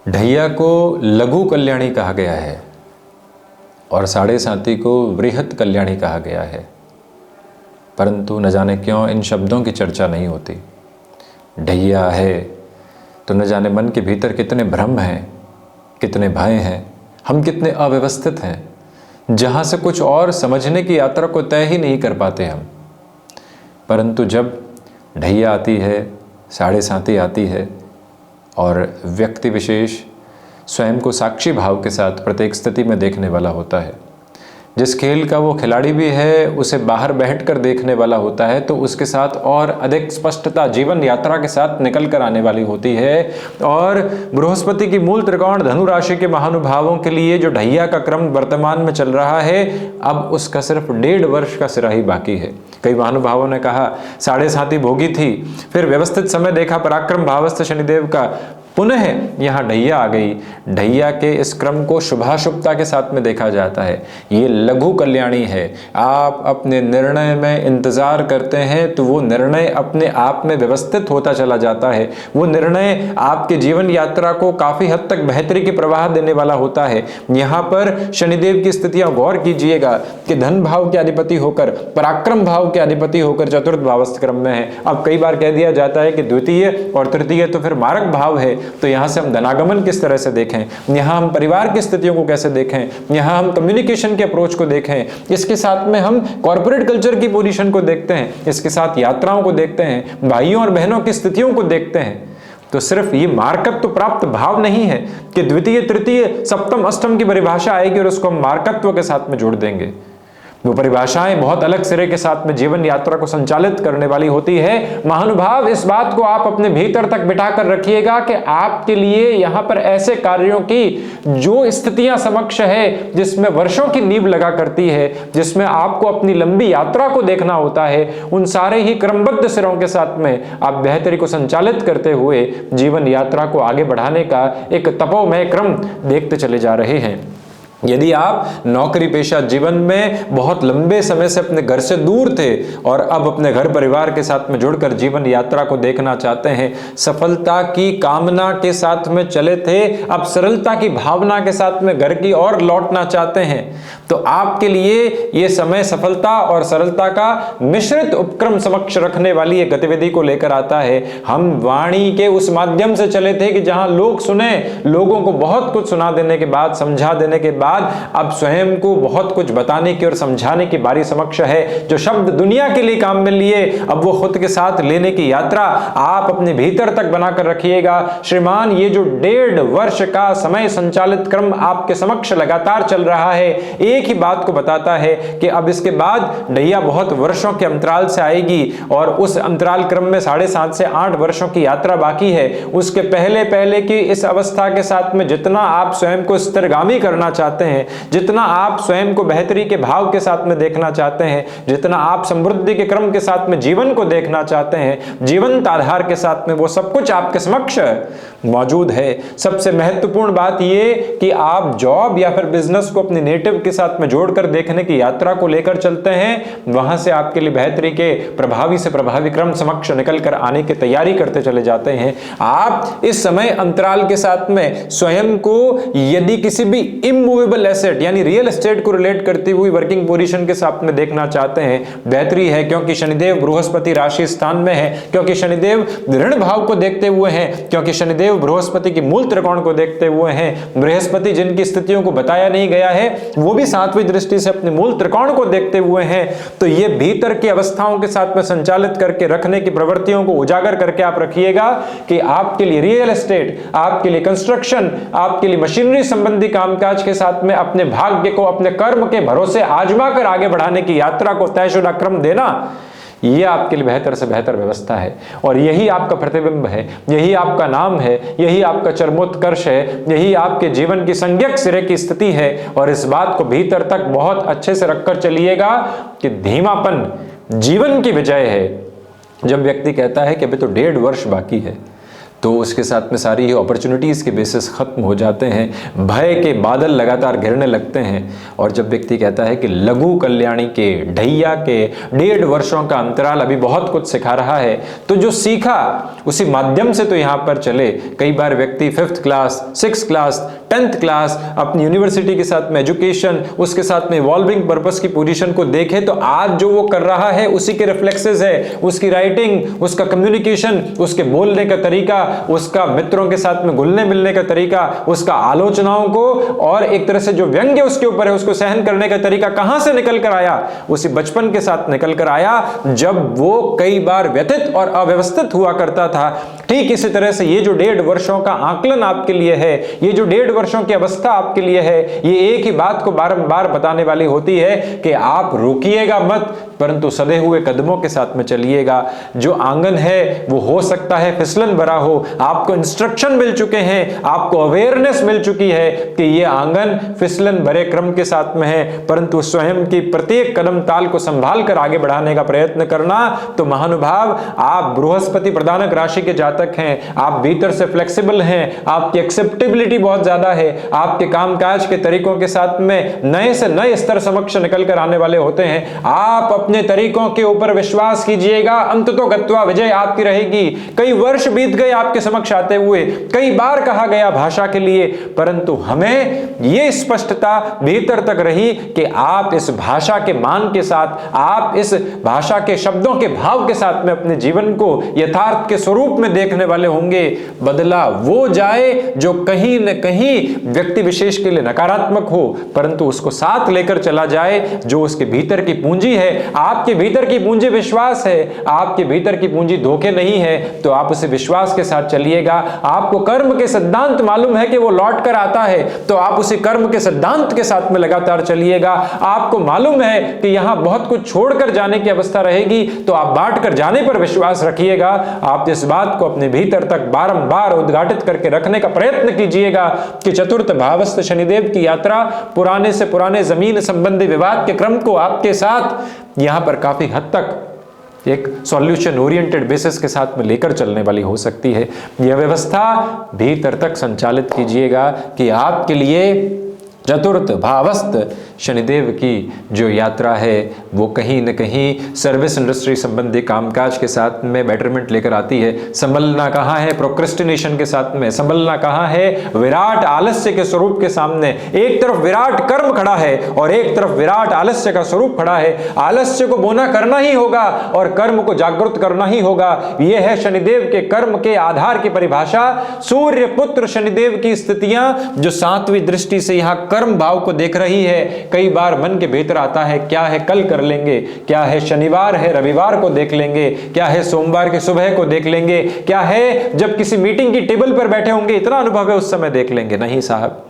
ढैया को लघु कल्याणी कहा गया है और साढ़े साती को वृहत कल्याणी कहा गया है, परंतु न जाने क्यों इन शब्दों की चर्चा नहीं होती। ढैया है तो न जाने मन के भीतर कितने भ्रम हैं, कितने भय हैं, हम कितने अव्यवस्थित हैं, जहाँ से कुछ और समझने की यात्रा को तय ही नहीं कर पाते हम। परंतु जब ढैया आती है, साढ़े साती आती है और व्यक्ति विशेष स्वयं को साक्षी भाव के साथ प्रत्येक स्थिति में देखने वाला होता है, जिस खेल का वो खिलाड़ी भी है उसे बाहर बैठकर देखने वाला होता है, तो उसके साथ और अधिक स्पष्टता जीवन यात्रा के साथ निकल कर आने वाली होती है। और बृहस्पति की मूल त्रिकोण धनु राशि के महानुभावों के लिए जो ढैया का क्रम वर्तमान में चल रहा है, अब उसका सिर्फ 1.5 वर्ष का सिरा ही बाकी है। कई महानुभावों ने कहा साढ़े साती भोगी थी, फिर व्यवस्थित समय देखा पराक्रम भावस्थ शनिदेव का, पुनः यहाँ ढैया आ गई। ढैया के इस क्रम को शुभाशुभता के साथ में देखा जाता है। ये लघु कल्याणी है। आप अपने निर्णय में इंतजार करते हैं तो वो निर्णय अपने आप में व्यवस्थित होता चला जाता है। वो निर्णय आपके जीवन यात्रा को काफी हद तक बेहतरी के प्रवाह देने वाला होता है। यहाँ पर शनिदेव की स्थितियां गौर कीजिएगा कि धन भाव के अधिपति होकर, पराक्रम भाव के अधिपति होकर चतुर्थ भावस्थ क्रम में है। अब कई बार कह दिया जाता है कि द्वितीय और तृतीय तो फिर मारक भाव है, तो यहां से हम धनागमन किस तरह से देखें, यहां हम परिवार की स्थितियों को कैसे देखें, यहां हम कम्युनिकेशन के अप्रोच को देखें, इसके साथ में हम कॉर्पोरेट कल्चर की पोजीशन को देखते हैं, इसके साथ यात्राओं को देखते हैं, भाइयों और बहनों की स्थितियों को देखते हैं, तो सिर्फ ये मार्कत्व प्राप्त भाव नहीं है कि द्वितीय तृतीय सप्तम अष्टम की परिभाषा आएगी और उसको हम मार्कत्व के साथ में जोड़ देंगे। वो परिभाषाएं बहुत अलग सिरे के साथ में जीवन यात्रा को संचालित करने वाली होती है। महानुभाव, इस बात को आप अपने भीतर तक बिठा कर रखिएगा कि आपके लिए यहां पर ऐसे कार्यों की जो स्थितियां समक्ष है, जिसमें वर्षों की नींव लगा करती है, जिसमें आपको अपनी लंबी यात्रा को देखना होता है, उन सारे ही क्रमबद्ध सिरों के साथ में आप बेहतरी को संचालित करते हुए जीवन यात्रा को आगे बढ़ाने का एक तपोमय क्रम देखते चले जा रहे हैं। यदि आप नौकरी पेशा जीवन में बहुत लंबे समय से अपने घर से दूर थे और अब अपने घर परिवार के साथ में जुड़कर जीवन यात्रा को देखना चाहते हैं, सफलता की कामना के साथ में चले थे, अब सरलता की भावना के साथ में घर की ओर लौटना चाहते हैं, तो आपके लिए ये समय सफलता और सरलता का मिश्रित उपक्रम समक्ष रखने वाली एक गतिविधि को लेकर आता है। हम वाणी के उस माध्यम से चले थे कि जहां लोग सुने, लोगों को बहुत कुछ सुना देने के बाद, समझा देने के बाद, अब स्वयं को बहुत कुछ बताने की और समझाने की बारी समक्ष है। जो शब्द दुनिया के लिए काम में लिए, अब वो खुद के साथ लेने की यात्रा आप अपने भीतर तक बनाकर रखिएगा। श्रीमान, ये जो 1.5 वर्ष का समय संचालित क्रम आपके समक्ष लगातार चल रहा है, एक ही बात को बताता है कि अब इसके बाद ढैया बहुत वर्षों के अंतराल से आएगी और उस अंतराल क्रम में 7.5 से 8 वर्षों की यात्रा बाकी है। उसके पहले पहले की इस अवस्था के साथ में जितना आप स्वयं को स्थिरगामी करना चाहते हैं, जितना आप स्वयं को बेहतरी के भाव के साथ में देखना चाहते हैं, जितना आप समृद्धि के क्रम के साथ में जीवन को देखना चाहते हैं, जीवंत आधार के साथ में, वो सब कुछ आपके समक्ष मौजूद है। सबसे महत्वपूर्ण बात ये कि आप जॉब या फिर बिजनेस को अपने नेटिव के साथ में जोड़कर देखने की यात्रा को लेकर चलते हैं, वहां से आपके लिए बेहतरी के प्रभावी से प्रभावी क्रम समक्ष निकल कर आने की तैयारी करते चले जाते हैं। आप इस समय अंतराल के साथ में स्वयं को यदि किसी भी इमूवेबल एसेट यानी रियल एस्टेट को रिलेट करती हुई वर्किंग पोजीशन के साथ में देखना चाहते हैं, बेहतरी है, क्योंकि शनिदेव बृहस्पति राशि स्थान में है, क्योंकि शनिदेव ऋण भाव को देखते हुए हैं, क्योंकि शनिदेव बृहस्पति की मूल त्रिकोण को देखते हुए हैं। बृहस्पति जिनकी स्थितियों को बताया नहीं गया है, वो भी 7वीं दृष्टि से अपने मूल त्रिकोण को देखते हुए हैं। तो ये भीतर की अवस्थाओं के साथ में संचालित करके रखने की प्रवृत्तियों को उजागर करके आप रखिएगा कि आपके लिए रियल एस्टेट, आपके लिए कंस्ट्रक्शन, आपके लिए मशीनरी संबंधी कामकाज के साथ में अपने भाग्य को अपने कर्म के भरोसे आजमा कर आगे बढ़ाने की यात्रा को तयशुदा क्रम देना, ये आपके लिए बेहतर से बेहतर व्यवस्था है। और यही आपका प्रतिबिंब है, यही आपका नाम है, यही आपका चरमोत्कर्ष है, यही आपके जीवन की संज्ञक सिरे की स्थिति है। और इस बात को भीतर तक बहुत अच्छे से रखकर चलिएगा कि धीमापन जीवन की विजय है। जब व्यक्ति कहता है कि अभी तो 1.5 वर्ष बाकी है, तो उसके साथ में सारी ही अपॉर्चुनिटीज़ के बेसिस ख़त्म हो जाते हैं, भय के बादल लगातार घिरने लगते हैं। और जब व्यक्ति कहता है कि लघु कल्याणी के ढैया के 1.5 वर्षों का अंतराल अभी बहुत कुछ सिखा रहा है, तो जो सीखा उसी माध्यम से तो यहाँ पर चले। कई बार व्यक्ति 5th class, 6th class, 10th class अपनी यूनिवर्सिटी के साथ में एजुकेशन, उसके साथ में इवॉल्विंग पर्पस की पोजीशन को देखे तो आज जो वो कर रहा है उसी के रिफ्लेक्सेस है, उसकी राइटिंग, उसका कम्युनिकेशन, उसके बोलने का तरीका, उसका मित्रों के साथ में घुलने मिलने का तरीका, उसका आलोचनाओं को और एक तरह से जो व्यंग्य उसके ऊपर है उसको सहन करने का तरीका कहां से निकल कर आया? उसी बचपन के साथ निकल कर आया जब वो कई बार व्यथित और अव्यवस्थित हुआ करता था। ठीक इसी तरह से ये जो 1.5 वर्षों का आकलन आपके लिए है, ये जो 1.5 वर्षों की अवस्था आपके लिए है, ये एक ही बात को बारंबार बताने वाली होती है कि आप रुकिएगा मत, परंतु सधे हुए कदमों के साथ में चलिएगा। जो आंगन है वो हो सकता है फिसलन भरा हो, आपको इंस्ट्रक्शन मिल चुके हैं, आपको अवेयरनेस मिल चुकी है कि ये आंगन फिसलन भरे क्रम के साथ में है, परंतु स्वयं की प्रत्येक कदम ताल को संभाल कर आगे बढ़ाने का प्रयत्न करना। तो महानुभाव, आप बृहस्पति प्रधानक राशि के जातक हैं, आप भीतर से फ्लेक्सिबल हैं, आपकी एक्सेप्टेबिलिटी बहुत ज्यादा है, आपके कामकाज के तरीकों के साथ में नए से नए स्तर समक्ष निकल कर आने वाले होते हैं। आप अपने तरीकों के ऊपर विश्वास कीजिएगा, अंततो गत्वा विजय आपकी रहेगी। कई वर्ष बीत गए आपके समक्ष आते हुए, कई बार कहा गया भाषा के लिए, परंतु हमें यह स्पष्टता भीतर तक रही कि आप इस भाषा के मान के साथ, आप इस भाषा के शब्दों के भाव के साथ में अपने जीवन को यथार्थ के स्वरूप में देखने वाले होंगे। बदला वो जाए जो कहीं न कहीं व्यक्ति विशेष के लिए नकारात्मक हो, परंतु उसको साथ लेकर चला जाए जो उसके भीतर की पूंजी है। आपके भीतर की पूंजी विश्वास है, आपके भीतर की पूंजी धोखे नहीं है, तो आप उसे विश्वास के साथ चलिएगा। आपको कर्म के सिद्धांत मालूम है कि वो लौट कर आता है, तो आप उसी कर्म के सिद्धांत के साथ में लगातार चलिएगा। आपको मालूम है कि यहां बहुत कुछ छोड़कर जाने की अवस्था रहेगी, तो आप बांट कर जाने पर विश्वास रखिएगा। आप इस बात को अपने भीतर तक बारंबार उद्घाटित करके रखने का प्रयत्न कीजिएगा कि चतुर्थ भावस्थ शनिदेव की यात्रा पुराने से पुराने जमीन संबंधी विवाद के क्रम को आपके साथ यहां पर काफी हद तक एक सॉल्यूशन ओरिएंटेड बेसिस के साथ में लेकर चलने वाली हो सकती है। यह व्यवस्था भीतर तक संचालित कीजिएगा कि आपके लिए चतुर्थ भावस्थ शनिदेव की जो यात्रा है वो कहीं न कहीं सर्विस इंडस्ट्री संबंधी कामकाज के साथ में बेटरमेंट लेकर आती है। संभलना कहाँ है प्रोक्रेस्टिनेशन के साथ में, संभलना कहाँ है विराट आलस्य के स्वरूप के सामने। एक तरफ विराट कर्म खड़ा है और एक तरफ विराट आलस्य का स्वरूप खड़ा है। आलस्य को बोना करना ही होगा और कर्म को जागृत करना ही होगा। यह है शनिदेव के कर्म के आधार की परिभाषा। सूर्य पुत्र शनिदेव की स्थितियां जो 7वीं दृष्टि से यहां कर्म भाव को देख रही है। कई बार मन के भीतर आता है क्या है कल कर लेंगे, क्या है शनिवार है रविवार को देख लेंगे, क्या है सोमवार की सुबह को देख लेंगे, क्या है जब किसी मीटिंग की टेबल पर बैठे होंगे इतना अनुभव है उस समय देख लेंगे। नहीं साहब,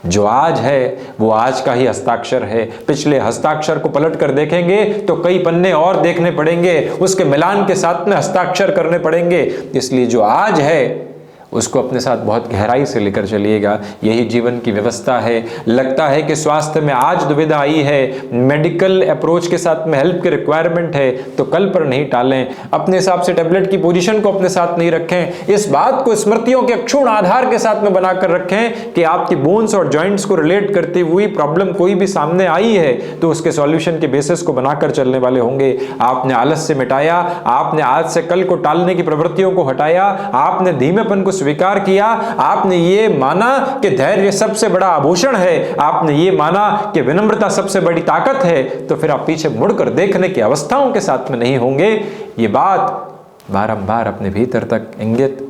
जो आज है वो आज का ही हस्ताक्षर है। पिछले हस्ताक्षर को पलट कर देखेंगे तो कई पन्ने और देखने पड़ेंगे, उसके मिलान के साथ में हस्ताक्षर करने पड़ेंगे। इसलिए जो आज है उसको अपने साथ बहुत गहराई से लेकर चलिएगा। यही जीवन की व्यवस्था है। लगता है कि स्वास्थ्य में आज दुविधा आई है, मेडिकल अप्रोच के साथ में हेल्प की रिक्वायरमेंट है, तो कल पर नहीं टालें। अपने हिसाब से टेबलेट की पोजीशन को अपने साथ नहीं रखें। इस बात को स्मृतियों के अक्षुण आधार के साथ में बनाकर रखें कि आपकी बोन्स और जॉइंट्स को रिलेट करती हुई प्रॉब्लम कोई भी सामने आई है तो उसके सॉल्यूशन के बेसिस को बनाकर चलने वाले होंगे। आपने आलस्य मिटाया, आपने आज से कल को टालने की प्रवृत्तियों को हटाया, आपने धीमेपन को स्वीकार किया, आपने ये माना कि धैर्य सबसे बड़ा आभूषण है, आपने ये माना कि विनम्रता सबसे बड़ी ताकत है, तो फिर आप पीछे मुड़कर देखने की अवस्थाओं के साथ में नहीं होंगे। ये बात बारंबार अपने भीतर तक इंगित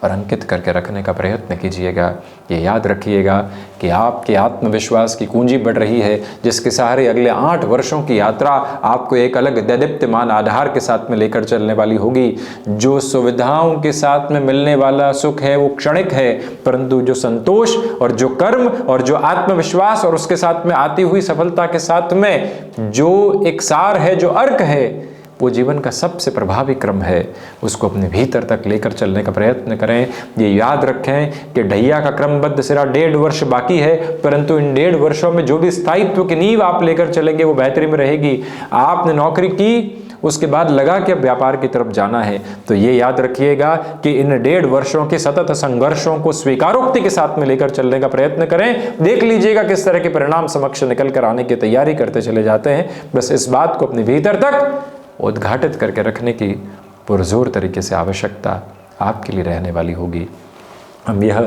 और अंकित करके रखने का प्रयत्न कीजिएगा। ये याद रखिएगा कि आपके आत्मविश्वास की कुंजी बढ़ रही है, जिसके सहारे अगले 8 वर्षों की यात्रा आपको एक अलग दैदीप्यमान आधार के साथ में लेकर चलने वाली होगी। जो सुविधाओं के साथ में मिलने वाला सुख है वो क्षणिक है, परंतु जो संतोष और जो कर्म और जो आत्मविश्वास और उसके साथ में आती हुई सफलता के साथ में जो एक सार है, जो अर्क है, वो जीवन का सबसे प्रभावी क्रम है, उसको अपने भीतर तक लेकर चलने का प्रयत्न करें। ये याद रखें कि ढैया का क्रमबद्ध सिरा 1.5 वर्ष बाकी है, परंतु इन 1.5 वर्षों में जो भी स्थायित्व की नींव आप लेकर चलेंगे वो बेहतरी में रहेगी। आपने नौकरी की, उसके बाद लगा कि अब व्यापार की तरफ जाना है, तो ये याद रखिएगा कि इन 1.5 वर्षों के सतत संघर्षों को स्वीकारोक्ति के साथ में लेकर चलने का प्रयत्न करें। देख लीजिएगा किस तरह के परिणाम समक्ष निकल कर आने की तैयारी करते चले जाते हैं। बस इस बात को अपने भीतर तक उद्घाटित करके रखने की पुरजोर तरीके से आवश्यकता आपके लिए रहने वाली होगी। हम यह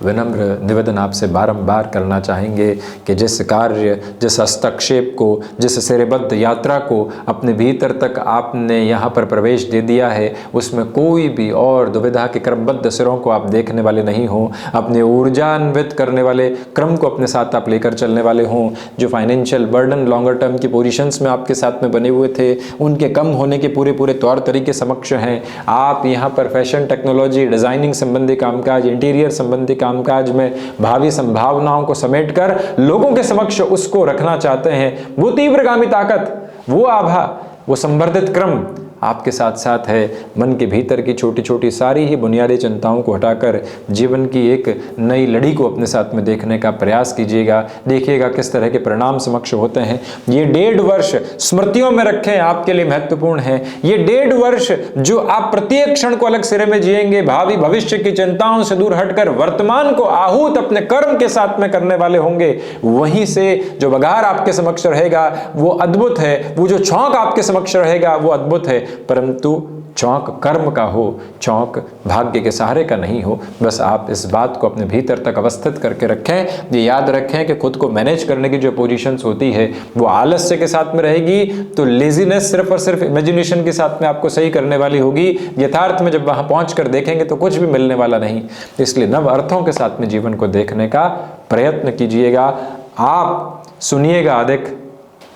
विनम्र निवेदन आपसे बारंबार करना चाहेंगे कि जिस कार्य, जिस हस्तक्षेप को, जिस सिरेबद्ध यात्रा को अपने भीतर तक आपने यहाँ पर प्रवेश दे दिया है, उसमें कोई भी और दुविधा के क्रमबद्ध सिरों को आप देखने वाले नहीं हों। अपने ऊर्जान्वित करने वाले क्रम को अपने साथ आप लेकर चलने वाले हों। जो फाइनेंशियल बर्डन लॉन्गर टर्म की पोजीशंस में आपके साथ में बने हुए थे, उनके कम होने के पूरे पूरे तौर तरीके समक्ष हैं। आप यहाँ पर फैशन, टेक्नोलॉजी, डिज़ाइनिंग संबंधी कामकाज, इंटीरियर संबंधी कामकाज में भावी संभावनाओं को समेटकर लोगों के समक्ष उसको रखना चाहते हैं। वो तीव्रगामी ताकत, वो आभा, वो संवर्धित क्रम आपके साथ साथ है। मन के भीतर की छोटी छोटी सारी ही बुनियादी चिंताओं को हटाकर जीवन की एक नई लड़ी को अपने साथ में देखने का प्रयास कीजिएगा। देखिएगा किस तरह के परिणाम समक्ष होते हैं। ये 1.5 वर्ष स्मृतियों में रखें, आपके लिए महत्वपूर्ण है। ये 1.5 वर्ष जो आप प्रत्येक क्षण को अलग सिरे में जिएंगे, भावी भविष्य की चिंताओं से दूर हटकर वर्तमान को आहूत अपने कर्म के साथ में करने वाले होंगे। वहीं से जो बघार आपके समक्ष रहेगा वो अद्भुत है, वो जो छौंक आपके समक्ष रहेगा वो अद्भुत है, परंतु चौंक कर्म का हो, चौंक भाग्य के सहारे का नहीं हो। बस आप इस बात को अपने भीतर तक अवस्थित करके रखें। ये याद रखें कि खुद को मैनेज करने की जो पोजीशंस होती है वो आलस्य के साथ में रहेगी, तो लेजीनेस सिर्फ और सिर्फ इमेजिनेशन के साथ में आपको सही करने वाली होगी। यथार्थ में जब वहां पहुंच कर देखेंगे तो कुछ भी मिलने वाला नहीं। इसलिए नव अर्थों के साथ में जीवन को देखने का प्रयत्न कीजिएगा। आप सुनिएगा अधिक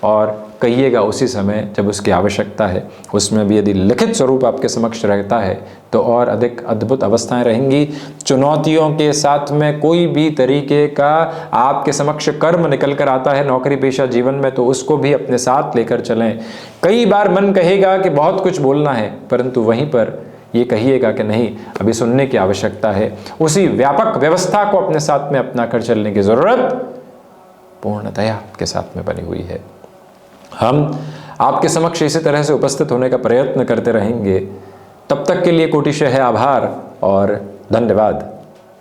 और कहिएगा उसी समय जब उसकी आवश्यकता है। उसमें भी यदि लिखित स्वरूप आपके समक्ष रहता है तो और अधिक अद्भुत अवस्थाएं रहेंगी। चुनौतियों के साथ में कोई भी तरीके का आपके समक्ष कर्म निकल कर आता है नौकरी पेशा जीवन में, तो उसको भी अपने साथ लेकर चलें। कई बार मन कहेगा कि बहुत कुछ बोलना है, परंतु वहीं पर ये कहिएगा कि नहीं, अभी सुनने की आवश्यकता है। उसी व्यापक व्यवस्था को अपने साथ में अपना कर चलने की जरूरत पूर्णतया आपके साथ में बनी हुई है। हम आपके समक्ष इसी तरह से उपस्थित होने का प्रयत्न करते रहेंगे। तब तक के लिए कोटिशः आभार और धन्यवाद।